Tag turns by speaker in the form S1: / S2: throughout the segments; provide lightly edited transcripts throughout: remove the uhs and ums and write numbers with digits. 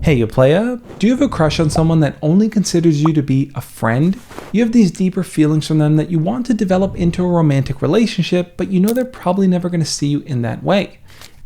S1: Hey, you playa, do you have a crush on someone that only considers you to be a friend? You have these deeper feelings from them that you want to develop into a romantic relationship, but you know they're probably never going to see you in that way.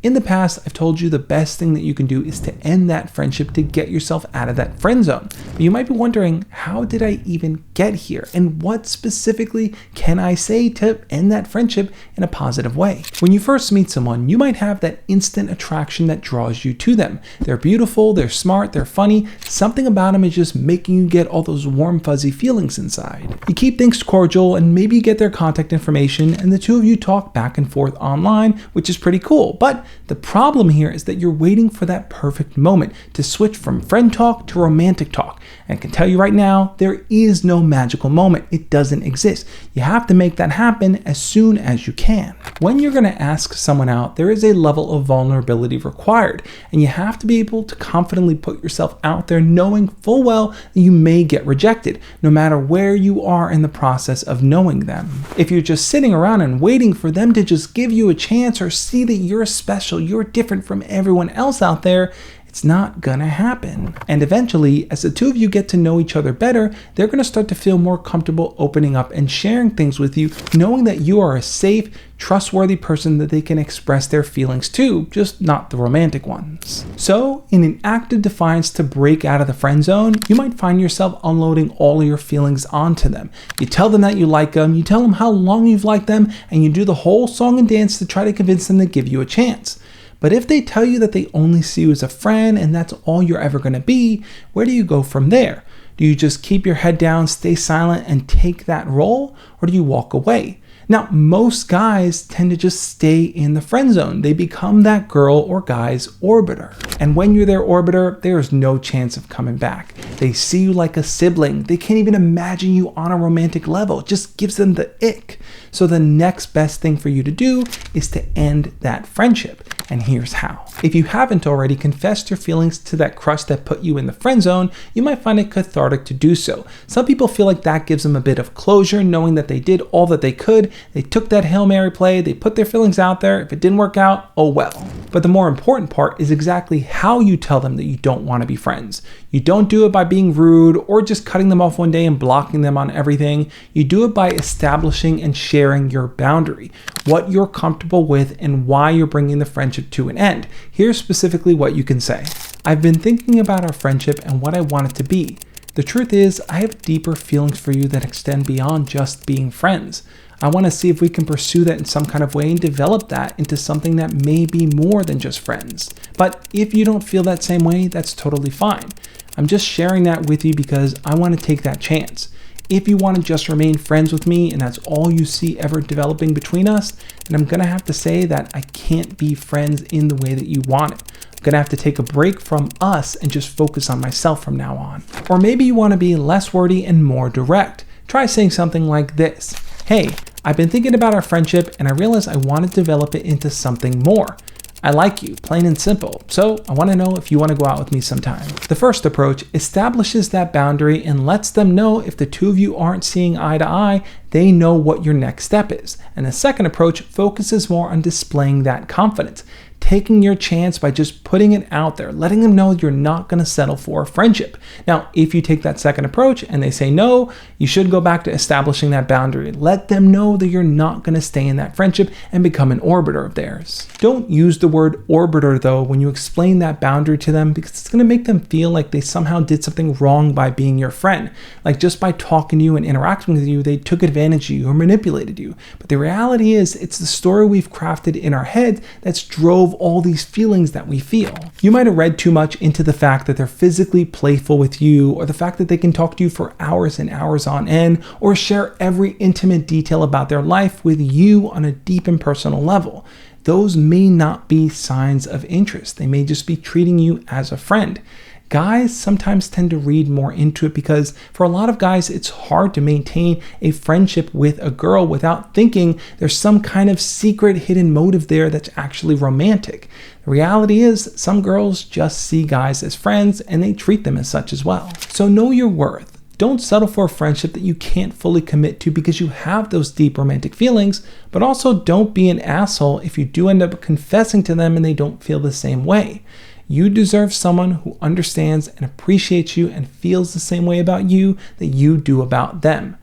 S1: In the past, I've told you the best thing that you can do is to end that friendship to get yourself out of that friend zone. But you might be wondering, how did I even get here? And what specifically can I say to end that friendship in a positive way? When you first meet someone, you might have that instant attraction that draws you to them. They're beautiful, they're smart, they're funny. Something about them is just making you get all those warm, fuzzy feelings inside. You keep things cordial and maybe you get their contact information and the two of you talk back and forth online, which is pretty cool. But the problem here is that you're waiting for that perfect moment to switch from friend talk to romantic talk. And I can tell you right now, there is no magical moment. It doesn't exist. You have to make that happen as soon as you can. When you're going to ask someone out, there is a level of vulnerability required, and you have to be able to confidently put yourself out there knowing full well that you may get rejected, no matter where you are in the process of knowing them. If you're just sitting around and waiting for them to just give you a chance or see that you're special, you're different from everyone else out there, it's not gonna happen. And eventually, as the two of you get to know each other better, they're gonna start to feel more comfortable opening up and sharing things with you, knowing that you are a safe, trustworthy person that they can express their feelings to, just not the romantic ones. So, in an act of defiance to break out of the friend zone, you might find yourself unloading all of your feelings onto them. You tell them that you like them, you tell them how long you've liked them, and you do the whole song and dance to try to convince them to give you a chance. But if they tell you that they only see you as a friend and that's all you're ever going to be, where do you go from there? Do you just keep your head down, stay silent, and take that role? Or do you walk away? Now, most guys tend to just stay in the friend zone. They become that girl or guy's orbiter. And when you're their orbiter, there is no chance of coming back. They see you like a sibling. They can't even imagine you on a romantic level. It just gives them the ick. So the next best thing for you to do is to end that friendship. And here's how. If you haven't already confessed your feelings to that crush that put you in the friend zone, you might find it cathartic to do so. Some people feel like that gives them a bit of closure, knowing that they did all that they could. They took that Hail Mary play, they put their feelings out there. If it didn't work out, oh well. But the more important part is exactly how you tell them that you don't want to be friends. You don't do it by being rude or just cutting them off one day and blocking them on everything. You do it by establishing and sharing your boundary, what you're comfortable with and why you're bringing the friendship to an end. Here's specifically what you can say. I've been thinking about our friendship and what I want it to be. The truth is, I have deeper feelings for you that extend beyond just being friends. I want to see if we can pursue that in some kind of way and develop that into something that may be more than just friends. But if you don't feel that same way, that's totally fine. I'm just sharing that with you because I want to take that chance. If you want to just remain friends with me and that's all you see ever developing between us, then I'm going to have to say that I can't be friends in the way that you want it. I'm going to have to take a break from us and just focus on myself from now on. Or maybe you want to be less wordy and more direct. Try saying something like this. Hey, I've been thinking about our friendship and I realized I want to develop it into something more. I like you, plain and simple, so I want to know if you want to go out with me sometime. The first approach establishes that boundary and lets them know if the two of you aren't seeing eye to eye, they know what your next step is. And the second approach focuses more on displaying that confidence, taking your chance by just putting it out there, letting them know you're not going to settle for a friendship. Now, if you take that second approach and they say no, you should go back to establishing that boundary. Let them know that you're not going to stay in that friendship and become an orbiter of theirs. Don't use the word orbiter though when you explain that boundary to them, because it's going to make them feel like they somehow did something wrong by being your friend. Like just by talking to you and interacting with you, they took advantage of you or manipulated you. But the reality is, it's the story we've crafted in our head that's drove all these feelings that we feel. You might have read too much into the fact that they're physically playful with you, or the fact that they can talk to you for hours and hours on end, or share every intimate detail about their life with you on a deep and personal level. Those may not be signs of interest. They may just be treating you as a friend. Guys sometimes tend to read more into it because for a lot of guys, it's hard to maintain a friendship with a girl without thinking there's some kind of secret hidden motive there that's actually romantic. The reality is some girls just see guys as friends and they treat them as such as well. So know your worth. Don't settle for a friendship that you can't fully commit to because you have those deep romantic feelings, but also don't be an asshole if you do end up confessing to them and they don't feel the same way. You deserve someone who understands and appreciates you and feels the same way about you that you do about them.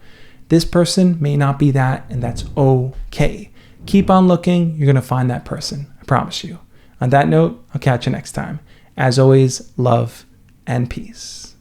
S1: This person may not be that, and that's okay. Keep on looking. You're going to find that person. I promise you. On that note, I'll catch you next time. As always, love and peace.